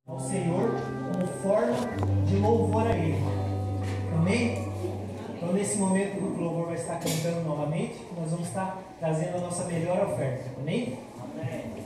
ao Senhor como forma de louvor a Ele. Amém? Então, nesse momento, o grupo louvor vai estar cantando novamente. Nós vamos estar trazendo a nossa melhor oferta. Amém? Amém.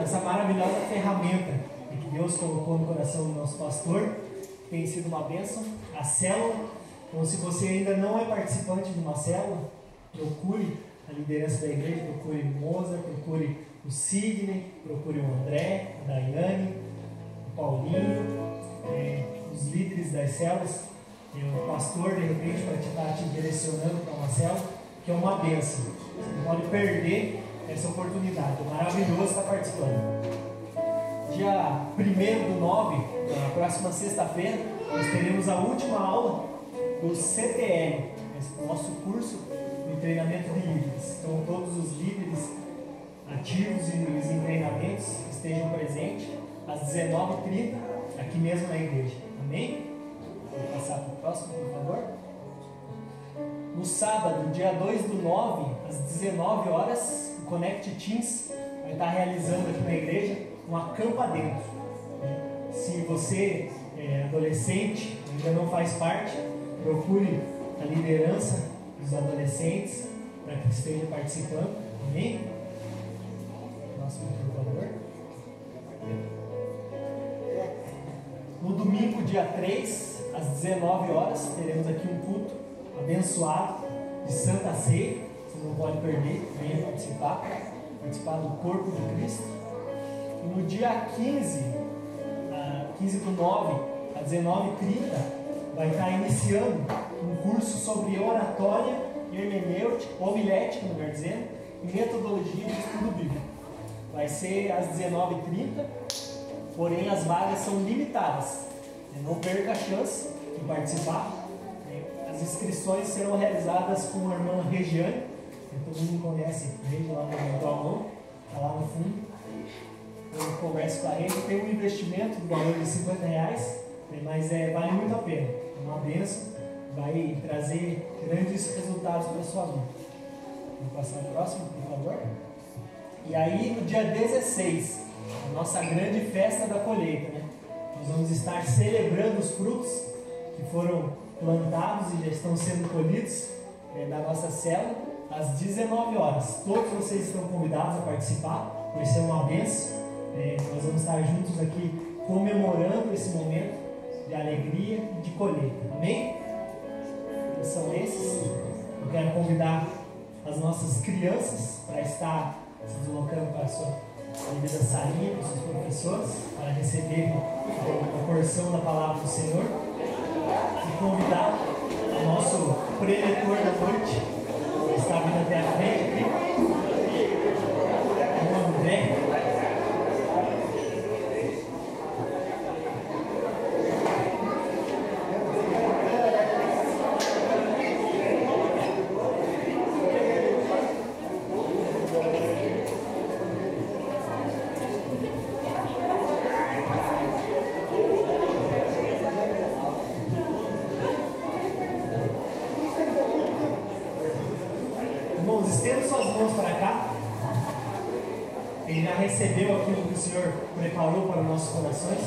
Essa maravilhosa ferramenta que Deus colocou no coração do nosso pastor, que tem sido uma bênção, a célula. Então, se você ainda não é participante de uma célula, procure a liderança da igreja, procure o Mozart, procure o Sidney, procure o André, a Daiane, o Paulinho, os líderes das células, o pastor, de repente, para estar te direcionando para uma célula, que é uma bênção. Você não pode perder essa oportunidade. É maravilhoso estar participando. Dia 1º/9, na próxima sexta-feira, nós teremos a última aula do CTL, esse nosso curso de treinamento de líderes. Então, todos os líderes ativos e em treinamentos estejam presentes às 19h30, aqui mesmo na igreja. Amém? Vou passar para o próximo, por favor. No sábado, dia 2/9, às 19 horas, o Connect Teams vai estar realizando aqui na igreja um acampa dentro. Se você é adolescente, ainda não faz parte, procure a liderança dos adolescentes para que esteja participando. Amém? Próximo, por favor. No domingo, dia 3, às 19 horas, teremos aqui um culto abençoado de Santa Ceia. Você não pode perder, venha participar do corpo de Cristo. E no dia 15, 15 para 9 a 19h30, vai estar iniciando um curso sobre oratória, hermenêutica, homilética, melhor dizendo, e metodologia de estudo bíblico. Vai ser às 19h30, porém as vagas são limitadas. Não perca a chance de participar. As inscrições serão realizadas com a irmã Regiane, que todo mundo conhece, Regi lá no Galvão, está lá no fundo. Eu converso com a Regi, tem um investimento do valor de R$50, mas vale muito a pena. É uma bênção, vai trazer grandes resultados para a sua vida. Vamos passar o próximo, por favor. E aí, no dia 16, a nossa grande festa da colheita, né? Nós vamos estar celebrando os frutos que foram plantados e já estão sendo colhidos da nossa célula às 19 horas. Todos vocês estão convidados a participar, vai ser uma bênção. Nós vamos estar juntos aqui comemorando esse momento de alegria e de colheita. Amém? Então, são esses. Eu quero convidar as nossas crianças para estar se deslocando para a sua devida salinha, com seus professores, para receber a porção da palavra do Senhor. E convidar o nosso preletor da noite, que está vindo até a frente aqui, o André. Estenda suas mãos para cá. Ele já recebeu aquilo que o Senhor preparou para os nossos corações.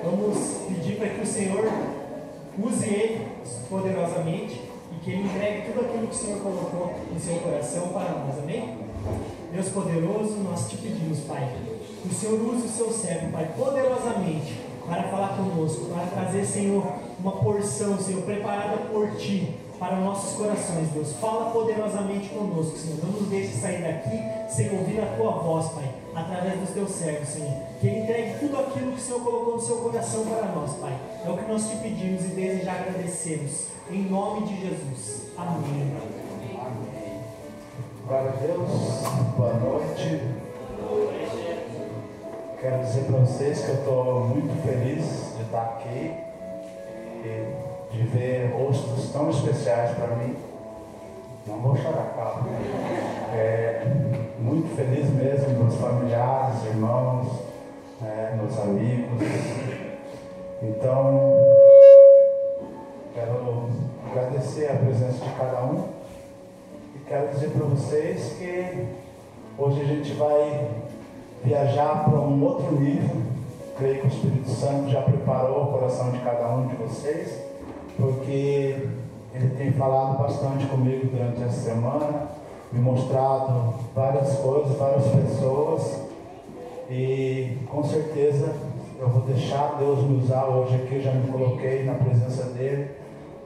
Vamos pedir para que o Senhor use ele poderosamente e que ele entregue tudo aquilo que o Senhor colocou no seu coração para nós. Amém? Deus poderoso, nós te pedimos, Pai, que o Senhor use o seu servo, Pai, poderosamente para falar conosco, para trazer, Senhor, uma porção, Senhor, preparada por Ti para nossos corações, Deus. Fala poderosamente conosco, Senhor. Não nos deixe sair daqui sem ouvir a Tua voz, Pai, através dos Teus servos, Senhor. Que Ele entregue tudo aquilo que o Senhor colocou no seu coração para nós, Pai. É o que nós te pedimos e desde já agradecemos. Em nome de Jesus. Amém. Amém. Glória a Deus. Boa noite. Quero dizer para vocês que eu estou muito feliz de estar aqui e de ver rostos tão especiais para mim. Não vou chorar, calma. Muito feliz mesmo, meus familiares, irmãos, meus amigos. Então, quero agradecer a presença de cada um e quero dizer para vocês que hoje a gente vai viajar para um outro nível. Creio que o Espírito Santo já preparou o coração de cada um de vocês, porque ele tem falado bastante comigo durante essa semana, me mostrado várias coisas, várias pessoas, e com certeza eu vou deixar Deus me usar hoje aqui. Já me coloquei na presença dele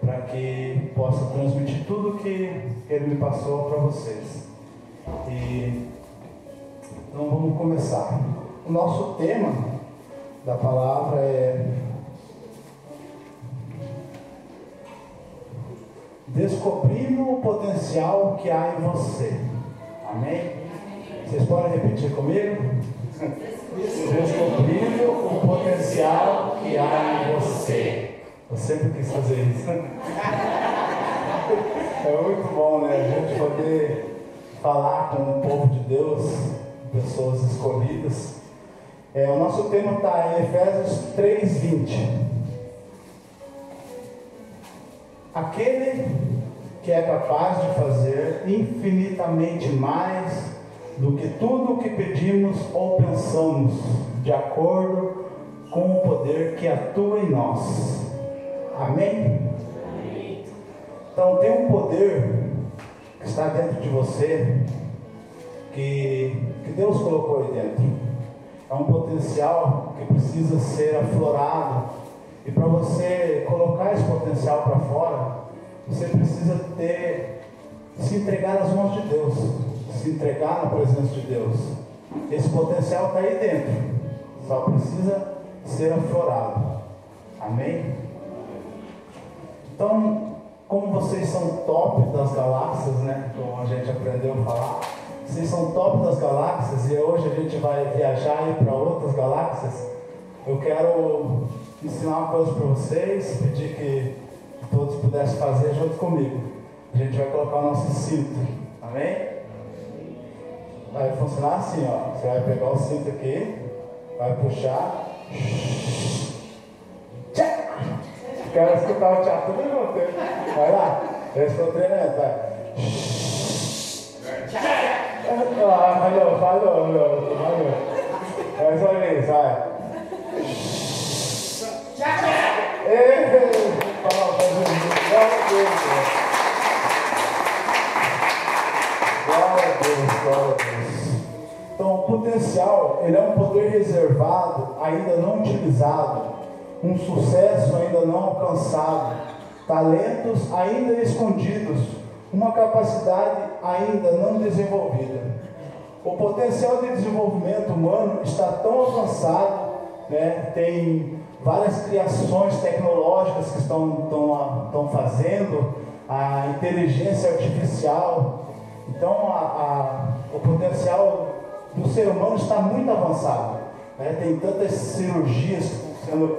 para que possa transmitir tudo que ele me passou para vocês. Então vamos começar. O nosso tema da palavra é descobrindo o potencial que há em você. Amém? Vocês podem repetir comigo? Descobrindo o potencial que há em você. Eu sempre quis fazer isso. É muito bom, né? A gente poder falar com o povo de Deus, pessoas escolhidas. O nosso tema está em Efésios 3:20. Aquele que é capaz de fazer infinitamente mais do que tudo o que pedimos ou pensamos, de acordo com o poder que atua em nós. Amém? Então tem um poder que está dentro de você, que Deus colocou aí dentro. É um potencial que precisa ser aflorado. E para você colocar esse potencial para fora, você precisa se entregar nas mãos de Deus, se entregar na presença de Deus. Esse potencial está aí dentro, só precisa ser aflorado. Amém? Então, como vocês são top das galáxias, né? Como a gente aprendeu a falar, vocês são top das galáxias e hoje a gente vai viajar para outras galáxias. Eu quero ensinar uma coisa para vocês, pedir que todos pudessem fazer junto comigo. A gente vai colocar o nosso cinto. Amém? Vai funcionar assim, ó. Você vai pegar o cinto aqui, vai puxar. Tchá! Quero escutar o tchá tudo junto. Vai lá. Esse foi o treinamento, vai. Falou. Mais uma vez, vai. Glória a Deus. Então, o potencial, ele é um poder reservado, ainda não utilizado, um sucesso ainda não alcançado, talentos ainda escondidos, uma capacidade ainda não desenvolvida. O potencial de desenvolvimento humano está tão avançado, né? Tem várias criações tecnológicas que estão fazendo, a inteligência artificial. Então, o potencial do ser humano está muito avançado, né? Tem tantas cirurgias que estão sendo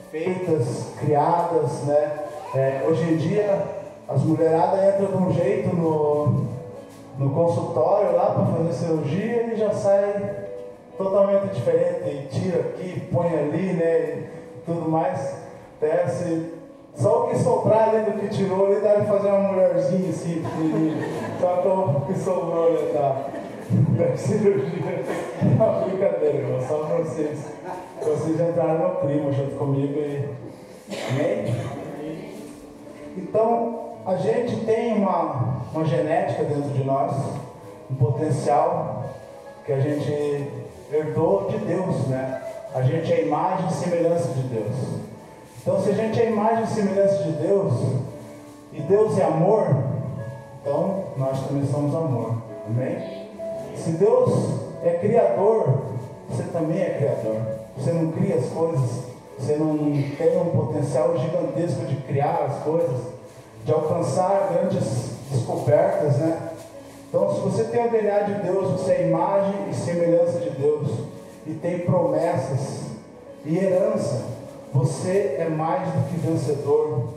feitas, criadas, né? Hoje em dia, as mulheradas entram de um jeito no consultório lá para fazer cirurgia e já sai totalmente diferente, e tira aqui, põe ali, né, e tudo mais, desce, só o que sobrar ali do que tirou ali deve fazer uma mulherzinha assim, só o que sobrou ali da cirurgia. Uma brincadeira, irmão, só para vocês entrarem no clima junto comigo e amém? Então, a gente tem uma genética dentro de nós, um potencial que a gente herdou de Deus, né? A gente é a imagem e semelhança de Deus. Então, se a gente é a imagem e semelhança de Deus, e Deus é amor, então nós também somos amor. Amém? Se Deus é criador, você também é criador. Você não cria as coisas, você não tem um potencial gigantesco de criar as coisas, de alcançar grandes descobertas, né? Então, se você tem o DNA de Deus, você é imagem e semelhança de Deus, e tem promessas e herança, você é mais do que vencedor.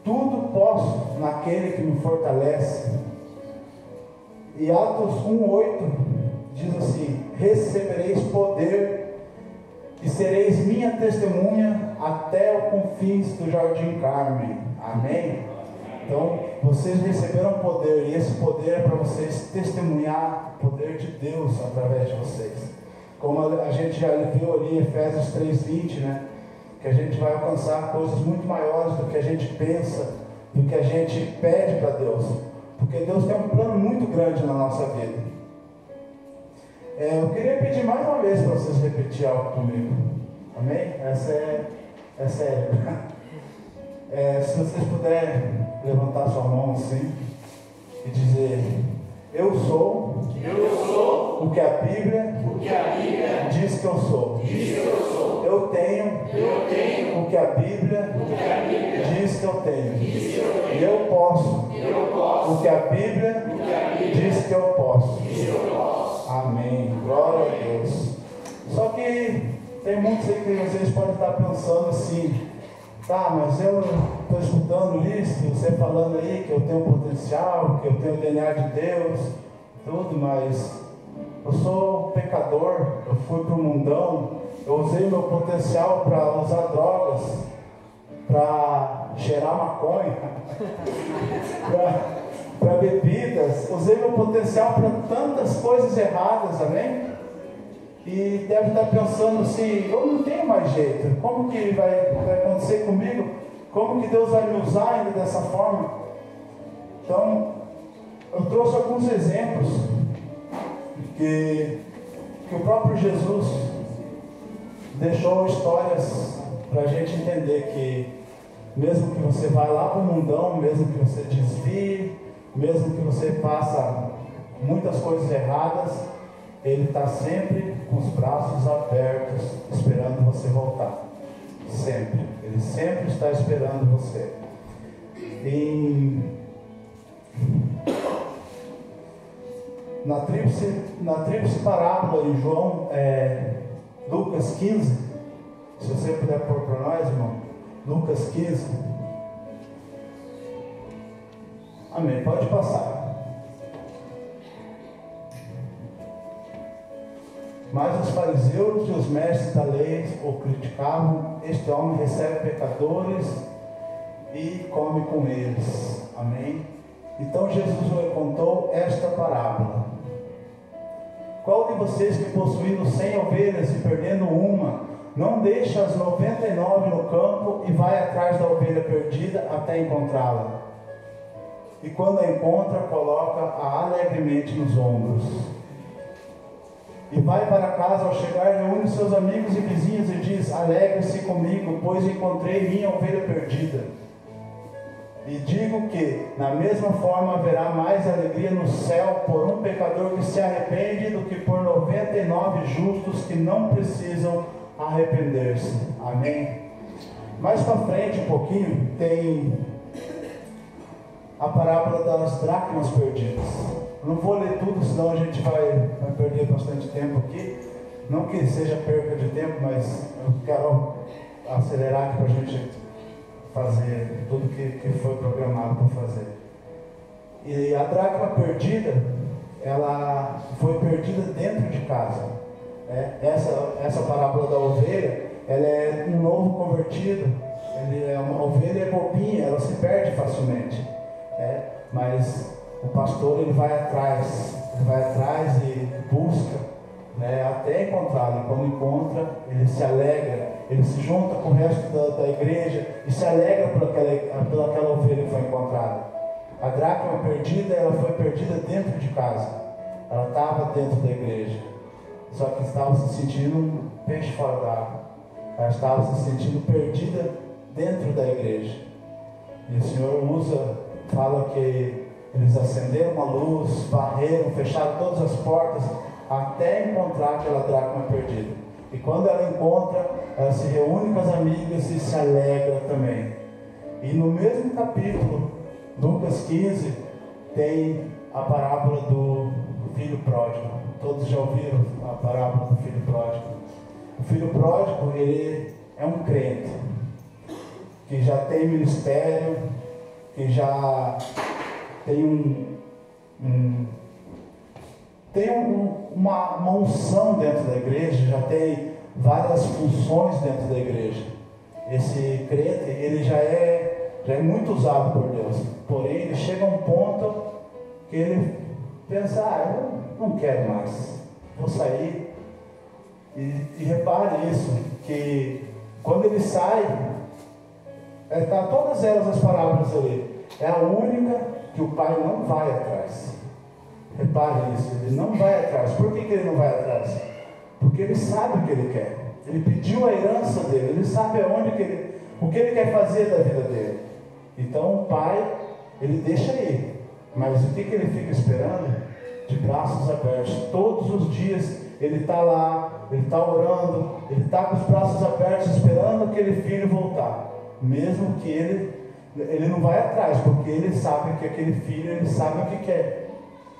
Tudo posso naquele que me fortalece. E Atos 1:8 diz assim: recebereis poder e sereis minha testemunha até os confins do Jardim Carmem. Amém? Então, vocês receberam poder, e esse poder é para vocês testemunhar o poder de Deus através de vocês. Como a gente já viu ali em Efésios 3:20, né? Que a gente vai alcançar coisas muito maiores do que a gente pensa, do que a gente pede para Deus. Porque Deus tem um plano muito grande na nossa vida. Eu queria pedir mais uma vez para vocês repetir algo comigo. Amém? Essa é sério. Se vocês puderem levantar sua mão assim e dizer: eu sou o que a Bíblia diz que eu sou. Eu tenho o que a Bíblia diz que eu tenho. E eu posso o que a Bíblia diz que eu posso. Amém. Glória a Deus. Só que tem muitos aí que vocês podem estar pensando assim: tá, mas eu estou escutando isso, você falando aí que eu tenho potencial, que eu tenho o DNA de Deus, tudo, mas eu sou pecador, eu fui para o mundão, eu usei meu potencial para usar drogas, para cheirar maconha, para bebidas, usei meu potencial para tantas coisas erradas, amém? E deve estar pensando assim: eu não tenho mais jeito, como que vai acontecer comigo? Como que Deus vai me usar ainda dessa forma? Então, eu trouxe alguns exemplos que o próprio Jesus deixou histórias para a gente entender que mesmo que você vá lá para o mundão, mesmo que você desvie, mesmo que você faça muitas coisas erradas, Ele está sempre com os braços abertos, esperando você voltar. Sempre. Ele sempre está esperando você. Na tríplice parábola em João, Lucas 15, se você puder pôr para nós, irmão, Lucas 15. Amém, pode passar. Mas os fariseus e os mestres da lei o criticavam: este homem recebe pecadores e come com eles. Amém? Então Jesus lhe contou esta parábola: qual de vocês que possuindo 100 ovelhas e perdendo uma, não deixa as 99 no campo e vai atrás da ovelha perdida até encontrá-la? E quando a encontra, coloca-a alegremente nos ombros. E vai para casa, ao chegar, reúne seus amigos e vizinhos e diz: alegre-se comigo, pois encontrei minha ovelha perdida. E digo que, na mesma forma, haverá mais alegria no céu por um pecador que se arrepende do que por 99 justos que não precisam arrepender-se. Amém? Mais para frente um pouquinho, tem a parábola das dracmas perdidas. Não vou ler tudo, senão a gente vai perder bastante tempo aqui. Não que seja perca de tempo, mas eu quero acelerar aqui para a gente fazer tudo que foi programado para fazer. E a dracma perdida, ela foi perdida dentro de casa. Essa parábola da ovelha, ela é um novo convertido. Uma ovelha é bobinha, ela se perde facilmente. Mas o pastor ele vai atrás e busca, até encontrá-lo. E quando encontra, ele se alegra, ele se junta com o resto da igreja e se alegra por aquela ovelha que foi encontrada. A dracma perdida, ela foi perdida dentro de casa, ela estava dentro da igreja, só que estava se sentindo um peixe fora d'água, ela estava se sentindo perdida dentro da igreja. E o Senhor fala que eles acenderam uma luz, varreram, fecharam todas as portas até encontrar aquela dracma perdida. E quando ela encontra, ela se reúne com as amigas e se alegra também. E no mesmo capítulo, Lucas 15, tem a parábola do filho pródigo. Todos já ouviram a parábola do filho pródigo. O filho pródigo, ele é um crente que já tem ministério, que já tem uma unção dentro da igreja, já tem várias funções dentro da igreja. Esse crente, ele já é muito usado por Deus, porém ele chega a um ponto que ele pensa: eu não quero mais, vou sair. E repare isso, que quando ele sai, está todas elas as parábolas ali, é a única que o pai não vai atrás. Repare isso, ele não vai atrás. Por que ele não vai atrás? Porque ele sabe o que ele quer. Ele pediu a herança dele, ele sabe o que ele quer fazer da vida dele. Então o pai, ele deixa ir. Mas o que ele fica esperando? De braços abertos. Todos os dias ele está lá, ele está orando, ele está com os braços abertos esperando aquele filho voltar. Mesmo que ele não vai atrás, porque ele sabe que aquele filho, ele sabe o que quer.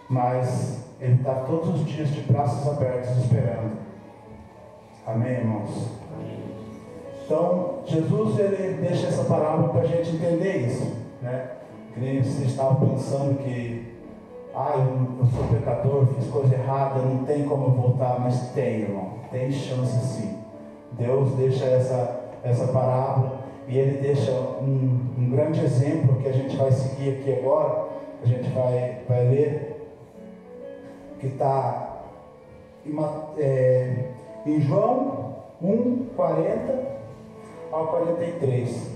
Mas ele está todos os dias de braços abertos esperando. Amém, irmãos? Então, Jesus, ele deixa essa parábola para a gente entender isso, né? Que nem você estava pensando que eu sou pecador, fiz coisa errada, não tem como eu voltar. Mas tem, irmão, tem chance sim. Deus deixa essa parábola e ele deixa um grande exemplo que a gente vai seguir aqui agora. A gente vai ler, que está em João 1, 40 ao 43.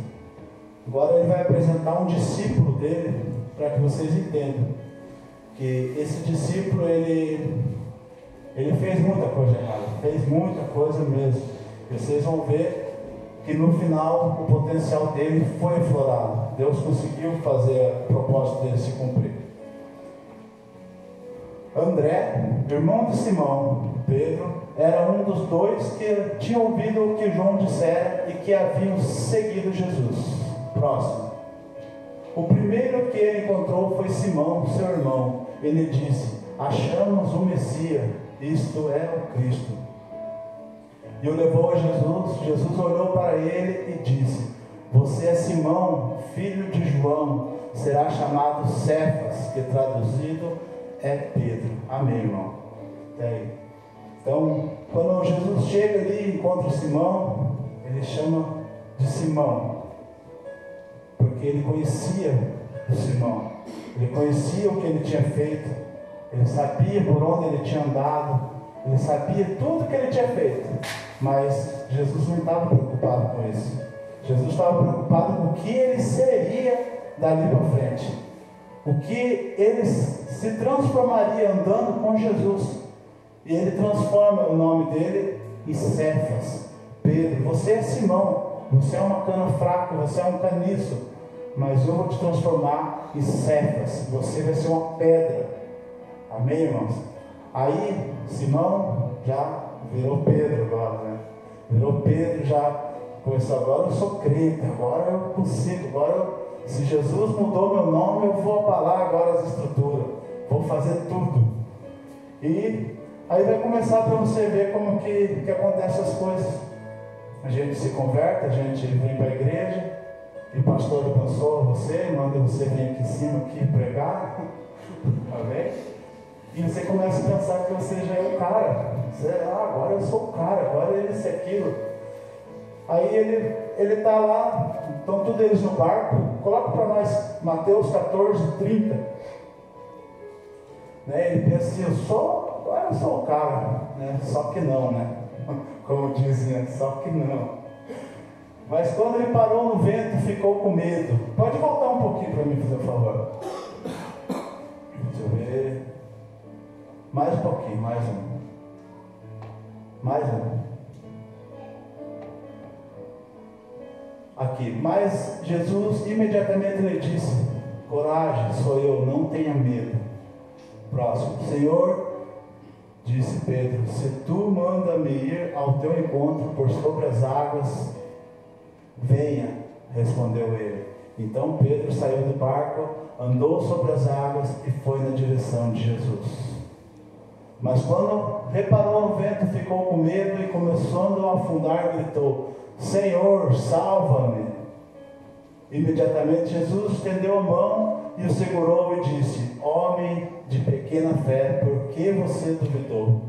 Agora ele vai apresentar um discípulo dele, para que vocês entendam que esse discípulo ele fez muita coisa errada, fez muita coisa mesmo. E vocês vão ver que no final o potencial dele foi aflorado. Deus conseguiu fazer o propósito dele se cumprir. André, irmão de Simão, Pedro, era um dos dois que tinham ouvido o que João dissera e que haviam seguido Jesus. Próximo. O primeiro que ele encontrou foi Simão, seu irmão. Ele disse: achamos o Messias, isto é o Cristo. E o levou a Jesus. Jesus olhou para ele e disse: você é Simão, filho de João, será chamado Cefas, que traduzido é Pedro. Amém, irmão? Até aí. Então, quando Jesus chega ali e encontra Simão, ele chama de Simão, porque ele conhecia o Simão, ele conhecia o que ele tinha feito, ele sabia por onde ele tinha andado, ele sabia tudo que ele tinha feito, mas Jesus não estava preocupado com isso. Jesus estava preocupado com o que ele seria dali para frente, o que ele se transformaria andando com Jesus. E ele transforma o nome dele em Cefas, Pedro. Você é Simão, você é uma cana fraca, você é um caniço, mas eu vou te transformar em Cefas, você vai ser uma pedra. Amém, irmãos? Aí Simão já virou Pedro agora, né? Virou Pedro, já começou: agora eu sou crente, agora eu consigo, se Jesus mudou meu nome, eu vou abalar agora as estruturas, vou fazer tudo. E aí vai começar para você ver como que acontecem as coisas. A gente se converte, a gente vem para a igreja, e o pastor abençoa você, manda você vir aqui em cima aqui pregar. Amém? E você começa a pensar que você já é o cara. Agora eu sou o cara, agora ele é aquilo. Aí ele está lá, estão todos eles no barco. Coloca para nós Mateus 14:30. Né? Ele pensa assim: agora eu sou o cara, né? Só que não, né? Como dizem, só que não. Mas quando ele parou no vento, ficou com medo. Pode voltar um pouquinho para mim, por favor. Deixa eu ver. Mais um pouquinho, mais um. Aqui. Mas Jesus imediatamente lhe disse: coragem, sou eu, não tenha medo. Próximo. Senhor, disse Pedro, se tu manda-me ir ao teu encontro por sobre as águas, venha, respondeu ele. Então Pedro saiu do barco, andou sobre as águas e foi na direção de Jesus. Mas quando reparou no vento, ficou com medo e, começando a afundar, gritou: Senhor, salva-me! Imediatamente Jesus estendeu a mão e o segurou e disse: homem de pequena fé, por que você duvidou?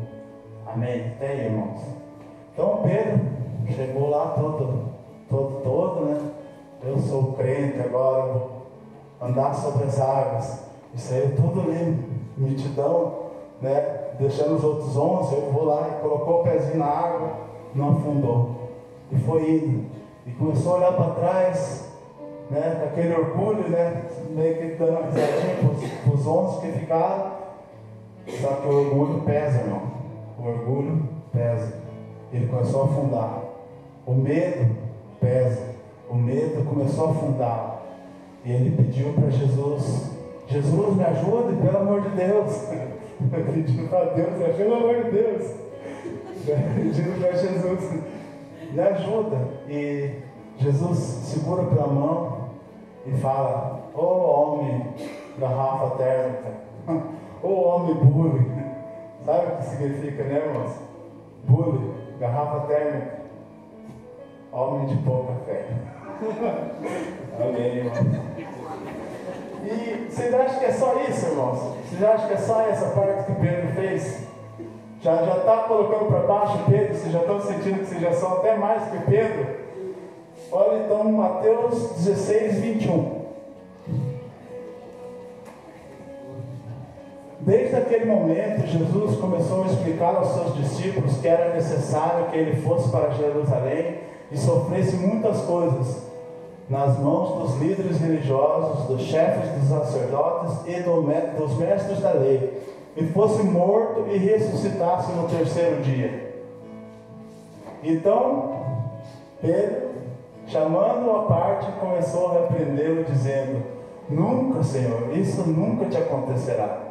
Amém? Até aí, irmãos. Então Pedro chegou lá todo, né? Eu sou crente, agora vou andar sobre as águas. E saiu tudo ali, mitidão, né? Deixando os outros 11, eu vou lá e colocou o pezinho na água, não afundou. E foi indo. E começou a olhar para trás, né? Com aquele orgulho, né? Meio que dando uma risadinha para os 11 que ficaram. Só que o orgulho pesa, irmão. O orgulho pesa. Ele começou a afundar. O medo pesa. O medo começou a afundar. E ele pediu para Jesus: Jesus, me ajude, pelo amor de Deus. Pedindo para Deus, pelo amor de Deus. Pedindo para Jesus: me ajuda. E Jesus segura pela mão e fala: ô homem garrafa térmica, ô homem bule. Sabe o que significa, né, irmãos? Bule, garrafa térmica, homem de pouca fé. Amém, irmão. E vocês acham que é só isso, irmãos? Vocês acham que é só essa parte que Pedro fez? Já está colocando para baixo Pedro? Vocês já estão sentindo que vocês já são até mais que Pedro? Olha então Mateus 16:21. Desde aquele momento, Jesus começou a explicar aos seus discípulos que era necessário que ele fosse para Jerusalém e sofresse muitas coisas nas mãos dos líderes religiosos, dos chefes dos sacerdotes e dos mestres da lei, e fosse morto e ressuscitasse no terceiro dia. Então Pedro, chamando-o à parte, começou a repreendê-lo, dizendo: nunca, Senhor, isso nunca te acontecerá.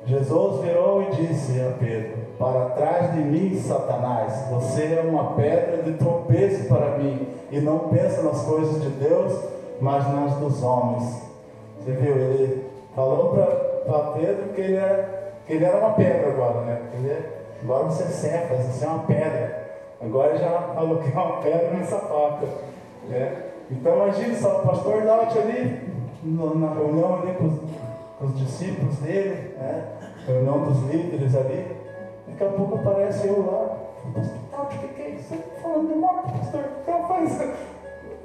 Jesus virou e disse a Pedro: para trás de mim, Satanás, você é uma pedra de tropeço para mim, e não pensa nas coisas de Deus, mas nas dos homens. Você viu? Ele falou para Pedro que ele era uma pedra agora, né? Agora você é Cefas, você é uma pedra. Agora ele já falou que é uma pedra no sapato, né? Então imagine só, o pastor Daut ali, na reunião ali com os discípulos dele, né? Reunião dos líderes ali. Daqui a pouco aparece eu lá. Pastor Daut, o que é isso? Você está falando de morte, pastor? O que eu faço?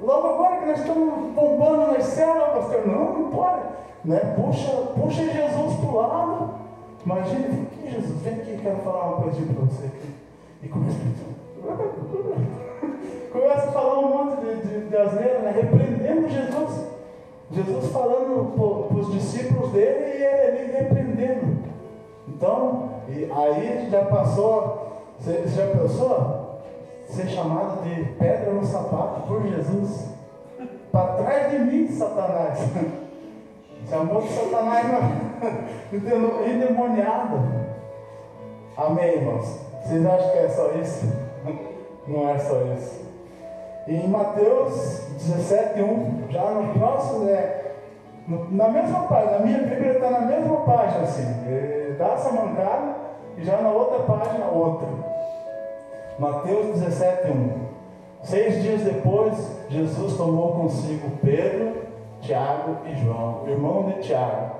Logo agora que nós estamos bombando nas células, pastor, não pode, né? Puxa Jesus para o lado. Imagina, vem aqui, Jesus, vem aqui, quero falar uma coisinha para você aqui. E começa a falar um monte de asneira, né? Repreendendo Jesus. Jesus falando para os discípulos dele e ele ali repreendendo. Então, e aí já passou, você já pensou? Ser chamado de pedra no sapato por Jesus. Para trás de mim, Satanás. Chamou de Satanás endemoniado. Amém, irmãos? Vocês acham que é só isso? Não é só isso. E em Mateus 17:1, já no próximo, na mesma página, na minha Bíblia está na mesma página assim. Dá essa mancada e já na outra página outra. Mateus 17:1. 6 dias depois, Jesus tomou consigo Pedro, Tiago e João, irmão de Tiago,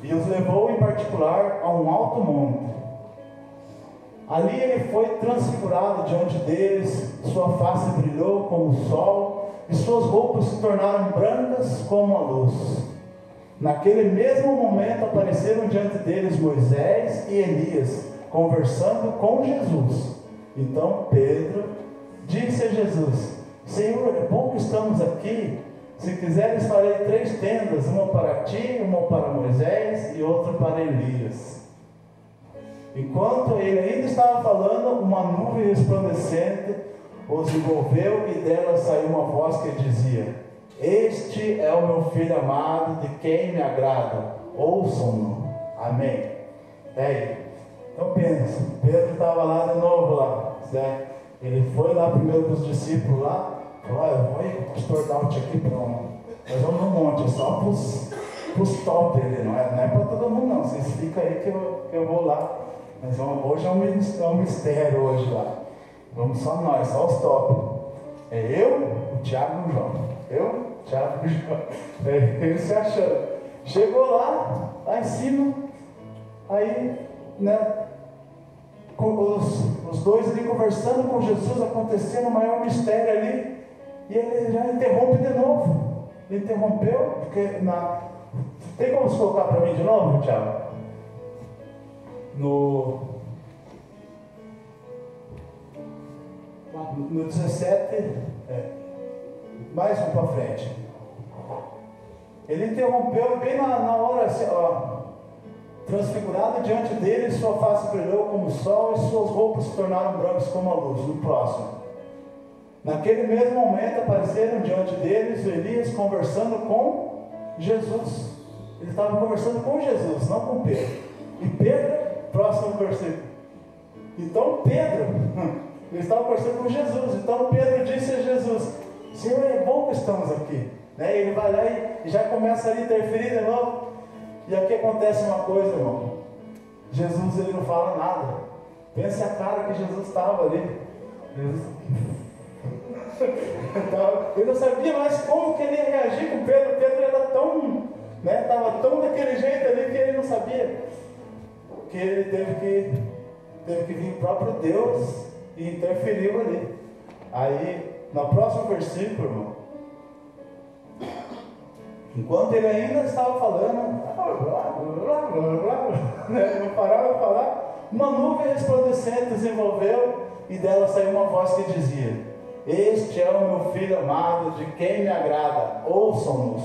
e os levou em particular a um alto monte. Ali ele foi transfigurado diante deles, sua face brilhou como o sol, e suas roupas se tornaram brancas como a luz. Naquele mesmo momento apareceram diante deles Moisés e Elias, conversando com Jesus. Então Pedro disse a Jesus: Senhor, é bom que estamos aqui. Se quiseres, farei 3 tendas, uma para ti, uma para Moisés e outra para Elias. Enquanto ele ainda estava falando, uma nuvem resplandecente os envolveu e dela saiu uma voz que dizia: Este é o meu filho amado, de quem me agrada, ouçam-no. Amém. Então pensa, Pedro estava lá de novo lá, certo? Ele foi lá primeiro com os discípulos lá, falou: eu vou ir com o pastor Daut aqui para nós vamos no monte, só para os top ali, não é para todo mundo não, vocês ficam aí que eu vou lá. Mas hoje é um mistério hoje lá. Vamos só nós, só os top. É eu, o Tiago e o João. Eu, o Tiago e o João. Ele se achando. Chegou lá em cima, aí, né, com os dois ali conversando com Jesus, acontecendo o maior mistério ali, e ele já interrompe de novo. Ele interrompeu, porque tem como se colocar para mim de novo, Tiago? No 17, mais um para frente. Ele interrompeu bem na hora assim, transfigurado diante dele, sua face brilhou como o sol e suas roupas se tornaram brancas como a luz. No próximo. Naquele mesmo momento apareceram diante deles Elias conversando com Jesus. Ele estava conversando com Jesus, não com Pedro. E Pedro, próximo versículo. Então Pedro, ele estava conversando com Jesus. Então Pedro disse a Jesus: Senhor, é bom que estamos aqui. Né? Ele vai lá e já começa a interferir de novo. E aqui acontece uma coisa, irmão. Jesus, ele não fala nada. Pense a cara que Jesus estava ali. Ele não sabia mais como que ele ia reagir com Pedro. Pedro era tão, né, estava tão daquele jeito ali que ele não sabia. Que ele teve que vir o próprio Deus e interferiu ali. Aí, no próximo versículo, irmão, enquanto ele ainda estava falando, não parava de falar, uma nuvem resplandecente desenvolveu e dela saiu uma voz que dizia: Este é o meu filho amado, de quem me agrada, ouçam-nos.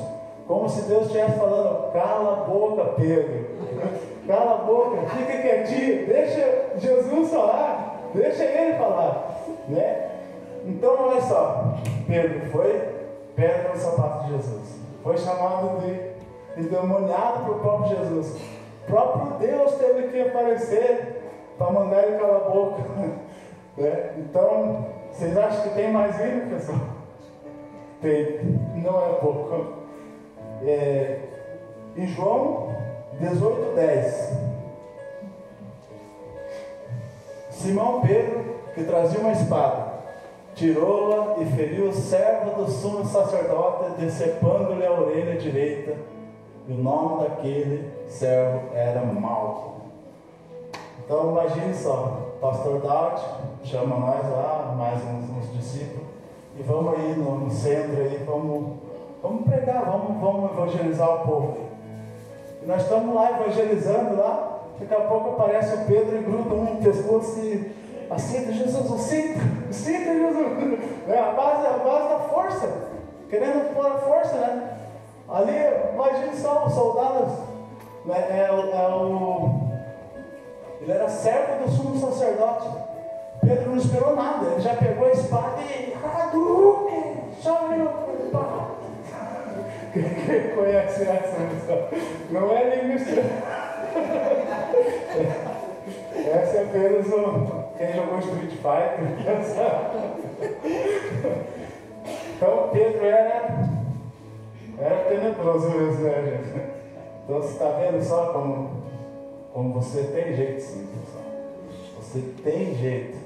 Como se Deus estivesse falando: cala a boca, Pedro, cala a boca, fica quietinho, deixa Jesus falar, deixa ele falar, né? Então olha só, Pedro foi pedra no sapato de Jesus, foi chamado de endemoniado pelo próprio Jesus. próprio Deus teve que aparecer para mandar ele calar a boca. Né? Então, vocês acham que tem mais ainda, pessoal? Tem, não é pouco. Em João 18:10, Simão Pedro, que trazia uma espada, tirou-a e feriu o servo do sumo sacerdote, decepando-lhe a orelha direita, e o nome daquele servo era Malco. Então imagine só, pastor Daud chama nós lá, mais uns discípulos, e vamos aí no centro aí, vamos pregar, vamos evangelizar o povo. E nós estamos lá evangelizando lá, daqui a pouco aparece o Pedro e gruda um no pescoço e aceita Jesus, aceita Jesus. É a base da força, querendo pôr a força, né? Ali, imagine só os soldados, né? Ele era servo do sumo sacerdote. Pedro não esperou nada, ele já pegou a espada e quem conhece essa missão? Não é linguística. Essa é apenas quem jogou Street Fighter. Então Pedro era tenebroso mesmo, né, gente? Então você está vendo só como você tem jeito, sim, pessoal. Você tem jeito.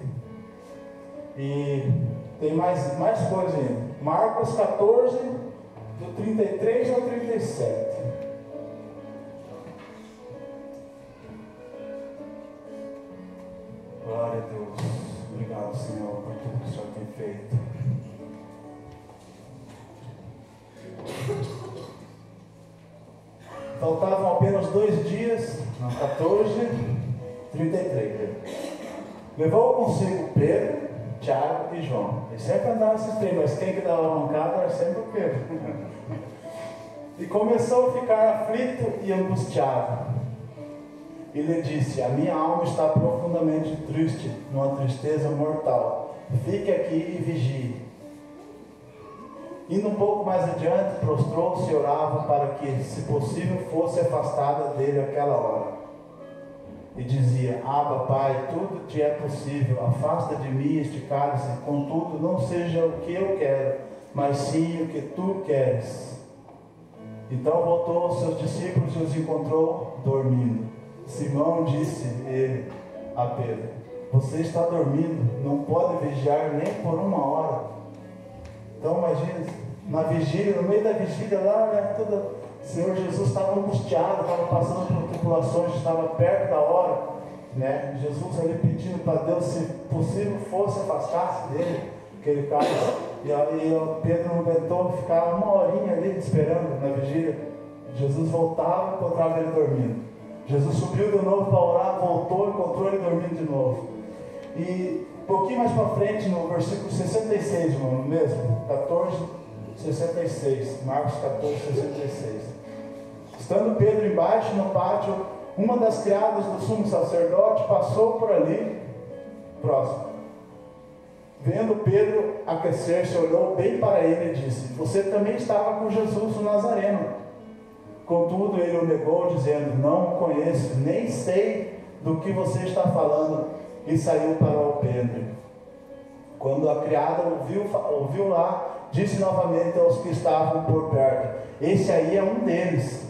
E tem mais coisa ainda. Marcos 14, do 33 ao 37. Glória a Deus. Obrigado, Senhor, por tudo que o Senhor tem feito. Faltavam apenas 2 dias, 14:33. Levou consigo Pedro, Tiago e João. Eles sempre andavam esses três, mas quem que dava mancada era sempre o Pedro. E começou a ficar aflito e angustiado. E lhe disse: a minha alma está profundamente triste, numa tristeza mortal. Fique aqui e vigie. Indo um pouco mais adiante, prostrou-se e orava para que, se possível, fosse afastada dele aquela hora. E dizia: Abba, Pai, tudo te é possível, afasta de mim este cálice, contudo, não seja o que eu quero, mas sim o que tu queres. Então voltou aos seus discípulos e os encontrou dormindo. Simão disse ele a Pedro: você está dormindo, não pode vigiar nem por 1 hora. Então imagine, na vigília, no meio da vigília lá, né, o Senhor Jesus estava angustiado, estava passando por tribulações, estava perto da hora, né? Jesus ali pedindo para Deus, se possível fosse, afastasse dele aquele cálice. E Pedro não aguentou ficar 1 horinha ali esperando na vigília. Jesus voltava e encontrava ele dormindo. Jesus subiu de novo para orar, voltou e encontrou ele dormindo de novo. E um pouquinho mais para frente, no versículo 66, irmão, mesmo, 14:66, Marcos 14:66. Estando Pedro embaixo no pátio, uma das criadas do sumo sacerdote passou por ali, próximo. Vendo Pedro aquecer-se, olhou bem para ele e disse: você também estava com Jesus o Nazareno. Contudo, ele o negou, dizendo: não o conheço, nem sei do que você está falando. E saiu para o alpendre. Quando a criada ouviu lá, disse novamente aos que estavam por perto: esse aí é um deles.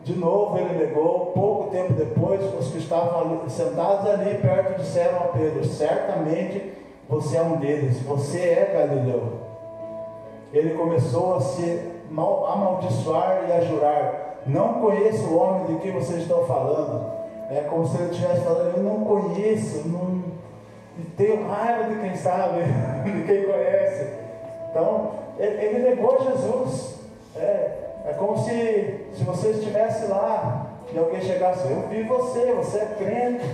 De novo ele negou. Pouco tempo depois, os que estavam sentados ali perto disseram a Pedro: certamente você é um deles, você é Galileu. Ele começou a se amaldiçoar e a jurar: não conheço o homem de que vocês estão falando. É como se ele estivesse falando: eu não conheço, e tenho raiva de quem sabe, de quem conhece. Então, ele negou Jesus. É como se você estivesse lá e alguém chegasse: eu vi você é crente,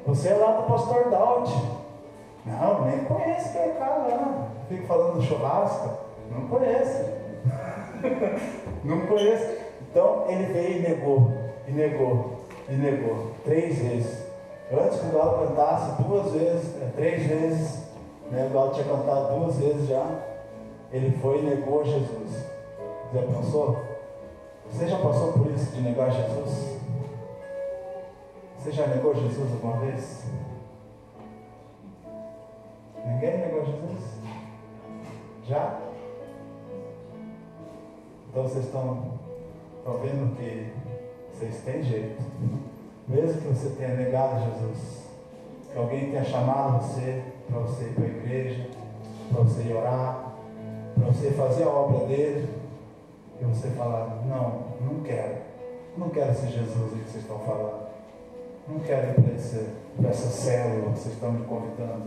você é lá do pastor Daud. Não, nem conheço aquele cara lá. Fico falando do churrasco, não conheço. Não conheço. Então, ele veio e negou. 3 vezes. Antes que o Galo cantasse 2 vezes, 3 vezes, né? O Galo tinha cantado 2 vezes já. Ele foi e negou Jesus. Já pensou? Você já passou por isso de negar Jesus? Você já negou Jesus alguma vez? Ninguém negou Jesus? Já? Então vocês estão vendo que vocês têm jeito. Mesmo que você tenha negado Jesus, que alguém tenha chamado você para você ir para a igreja, para você ir orar, para você fazer a obra dele, e você falar, não quero esse Jesus aí que vocês estão falando, não quero ir para essa célula que vocês estão me convidando,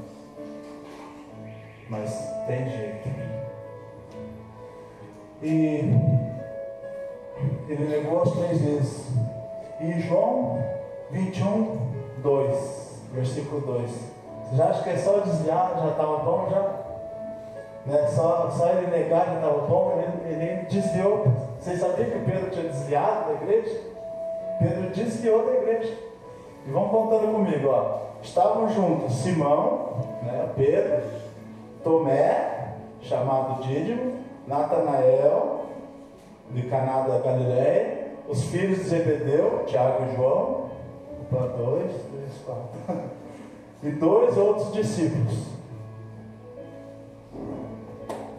mas tem jeito. E ele negou as 3 vezes. E João 21, 2, versículo 2. Você já acha que é só desviar, já estava bom já? Né? Só ele negar já estava bom, ele desviou. Vocês sabiam que Pedro tinha desviado da igreja? Pedro desviou da igreja. E vão contando comigo, ó. Estavam juntos Simão, né, Pedro, Tomé, chamado Dídimo, Natanael, de Caná da Galileia, os filhos de Zebedeu, Tiago e João, 2, 3, 4, e 2 outros discípulos.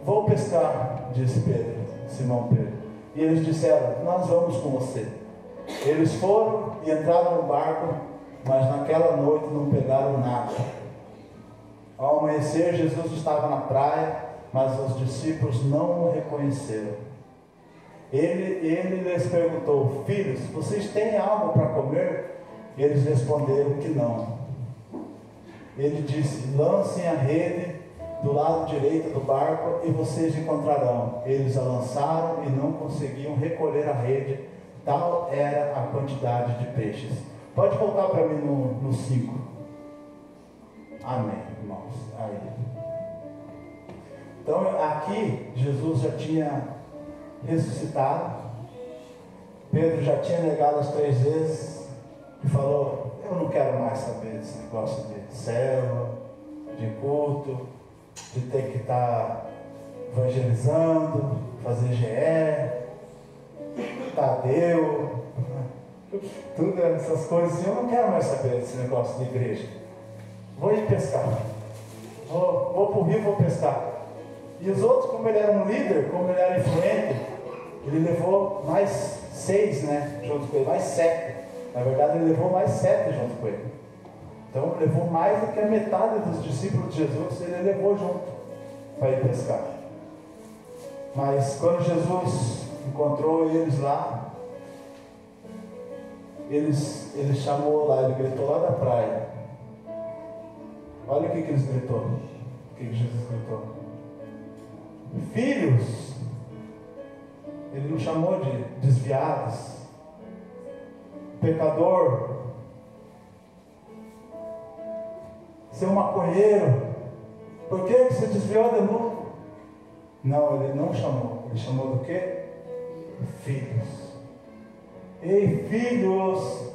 Vou pescar, disse Pedro, Simão Pedro. E eles disseram, nós vamos com você. Eles foram e entraram no barco, mas naquela noite não pegaram nada. Ao amanhecer, Jesus estava na praia, mas os discípulos não o reconheceram. Ele lhes perguntou, filhos, vocês têm algo para comer? Eles responderam que não. Ele disse, lancem a rede do lado direito do barco e vocês encontrarão. Eles a lançaram e não conseguiam recolher a rede, tal era a quantidade de peixes. Pode voltar para mim no 5. Amém, irmãos. Aí. Então aqui Jesus já tinha ressuscitado, Pedro já tinha negado as 3 vezes e falou, eu não quero mais saber desse negócio de célula, de culto, de ter que estar evangelizando, fazer GE, Tadeu, tudo essas coisas. Eu não quero mais saber desse negócio de igreja. Vou ir pescar, vou para o rio, vou pescar. E os outros, como ele era um líder, como ele era influente, ele levou mais 6, né, junto com ele, mais 7. Na verdade, ele levou mais 7 junto com ele. Então, levou mais do que a metade dos discípulos de Jesus, ele levou junto para ir pescar. Mas quando Jesus encontrou eles lá, ele chamou lá, ele gritou lá da praia. Olha o que eles gritou. O que Jesus gritou? Filhos. Ele não chamou de desviados, pecador, seu maconheiro, por que você desviou de novo? Não, ele não chamou. Ele chamou do quê? Filhos. Ei, filhos,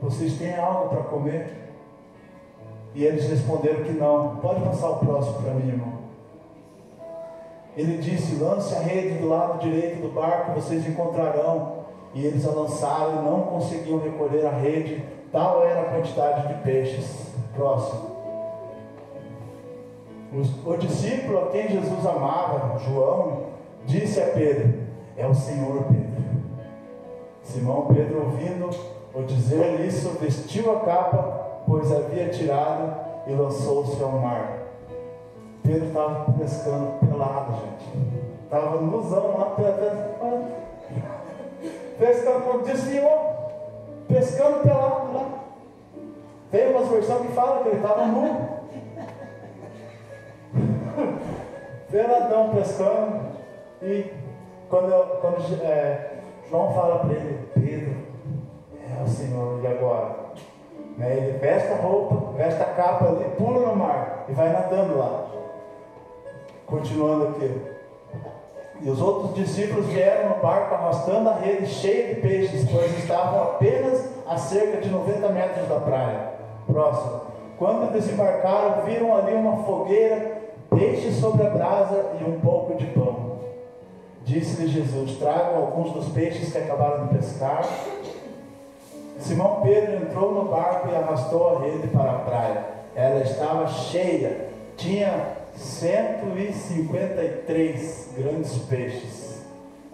vocês têm algo para comer? E eles responderam que não. Pode passar o próximo para mim, irmão. Ele disse, lance a rede do lado direito do barco, vocês encontrarão. E eles a lançaram e não conseguiam recolher a rede, tal era a quantidade de peixes. Próximo. O discípulo a quem Jesus amava, João, disse a Pedro, é o Senhor, Pedro. Simão Pedro, ouvindo-o dizer isso, vestiu a capa, pois havia tirado, e lançou-se ao mar. Pedro estava pescando pelado, gente. Estava nuzão lá, pescando, desviou, pescando pelado lá. Tem umas versões que falam que ele estava nu. Peladão pescando. E quando João fala para ele, Pedro, é o Senhor, e agora? Ele veste a roupa, veste a capa ali, pula no mar e vai nadando lá. Continuando aqui. E os outros discípulos vieram no barco arrastando a rede cheia de peixes, pois estavam apenas a cerca de 90 metros da praia. Próximo. Quando desembarcaram, viram ali uma fogueira, peixe sobre a brasa e um pouco de pão. Disse-lhe Jesus: tragam alguns dos peixes que acabaram de pescar. Simão Pedro entrou no barco e arrastou a rede para a praia. Ela estava cheia, tinha 153 grandes peixes.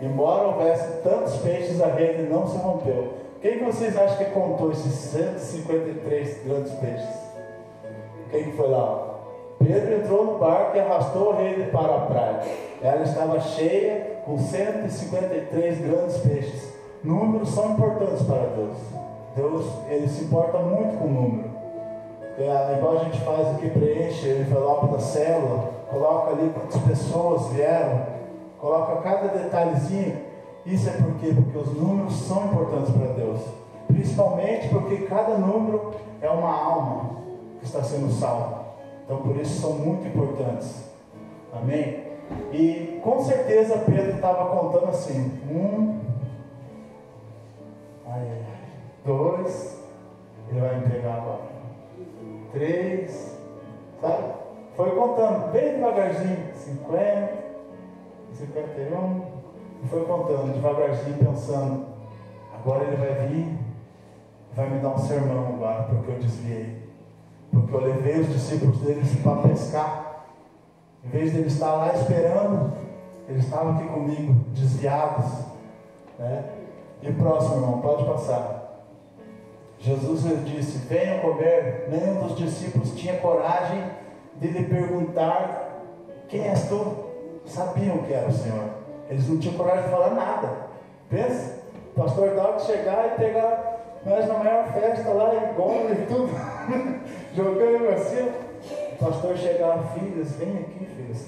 Embora houvesse tantos peixes, a rede não se rompeu. Quem que vocês acham que contou esses 153 grandes peixes? Quem que foi lá? Pedro entrou no barco e arrastou a rede para a praia. Ela estava cheia, com 153 grandes peixes. Números são importantes para Deus. Deus, Ele se importa muito com o número. Igual a gente faz aqui, preenche o envelope da célula, coloca ali quantas pessoas vieram, coloca cada detalhezinho. Isso é por quê? Porque os números são importantes para Deus. Principalmente porque cada número é uma alma que está sendo salva. Então por isso são muito importantes. Amém? E com certeza Pedro estava contando assim: 2, ele vai me pegar agora, 3, sabe? Foi contando bem devagarzinho, 50, 51, e foi contando devagarzinho, pensando: agora ele vai vir, vai me dar um sermão agora, porque eu desviei, porque eu levei os discípulos deles para pescar. Em vez de eles estar lá esperando, eles estavam aqui comigo, desviados, né? E próximo, irmão, pode passar. Jesus lhe disse: venham comer. Nenhum dos discípulos tinha coragem de lhe perguntar: quem és tu? Sabiam que era o Senhor. Eles não tinham coragem de falar nada. Pensa, o pastor Dalton chegar e pegar nós na maior festa lá em Goma e tudo, jogando assim. O pastor chegar: filhos, vem aqui, filhos,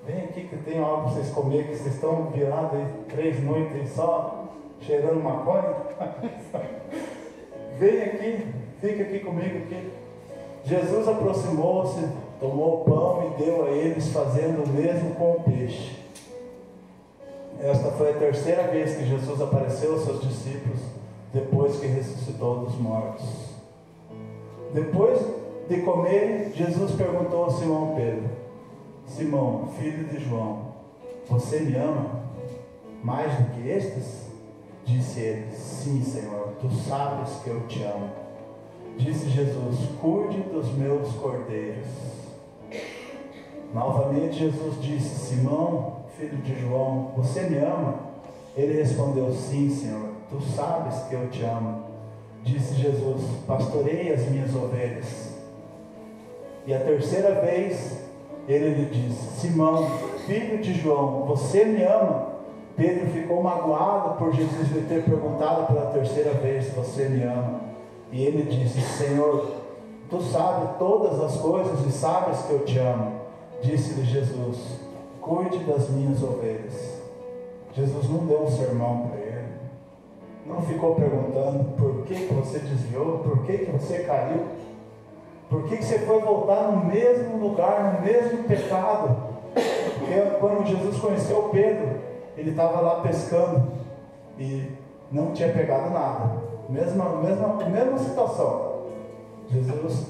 vem aqui que eu tenho algo para vocês comer, que vocês estão virados aí 3 noites só cheirando maconha. Vem aqui, fica aqui comigo aqui. Jesus aproximou-se, tomou o pão e deu a eles, fazendo o mesmo com o peixe. Esta foi a terceira vez que Jesus apareceu aos seus discípulos, depois que ressuscitou dos mortos. Depois de comer, Jesus perguntou a Simão Pedro: Simão, filho de João, você me ama mais do que estes? Disse ele: sim, Senhor, tu sabes que eu te amo. Disse Jesus: cuide dos meus cordeiros. Novamente Jesus disse: Simão, filho de João, você me ama? Ele respondeu: sim, Senhor, tu sabes que eu te amo. Disse Jesus: pastorei as minhas ovelhas. E a terceira vez ele lhe disse: Simão, filho de João, você me ama? Pedro ficou magoado por Jesus lhe ter perguntado pela terceira vez: você me ama? E ele disse: Senhor, tu sabes todas as coisas e sabes que eu te amo. Disse-lhe Jesus: cuide das minhas ovelhas. Jesus não deu um sermão para ele, não ficou perguntando por que você desviou, por que você caiu, por que você foi voltar no mesmo lugar, no mesmo pecado. Porque quando Jesus conheceu Pedro, ele estava lá pescando e não tinha pegado nada. Mesma situação. Jesus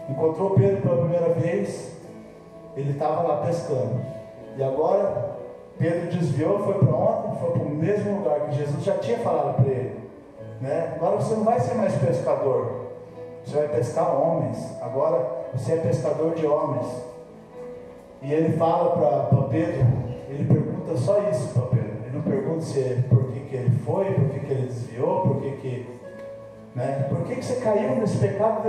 encontrou Pedro pela primeira vez, ele estava lá pescando. E agora Pedro desviou, foi para onde? Foi para o mesmo lugar que Jesus já tinha falado para ele, né? Agora você não vai ser mais pescador, você vai pescar homens. Agora você é pescador de homens. E ele fala para Pedro, ele pergunta só isso para Pedro. Ele não pergunta por que ele foi, por que ele desviou, por que você caiu nesse pecado.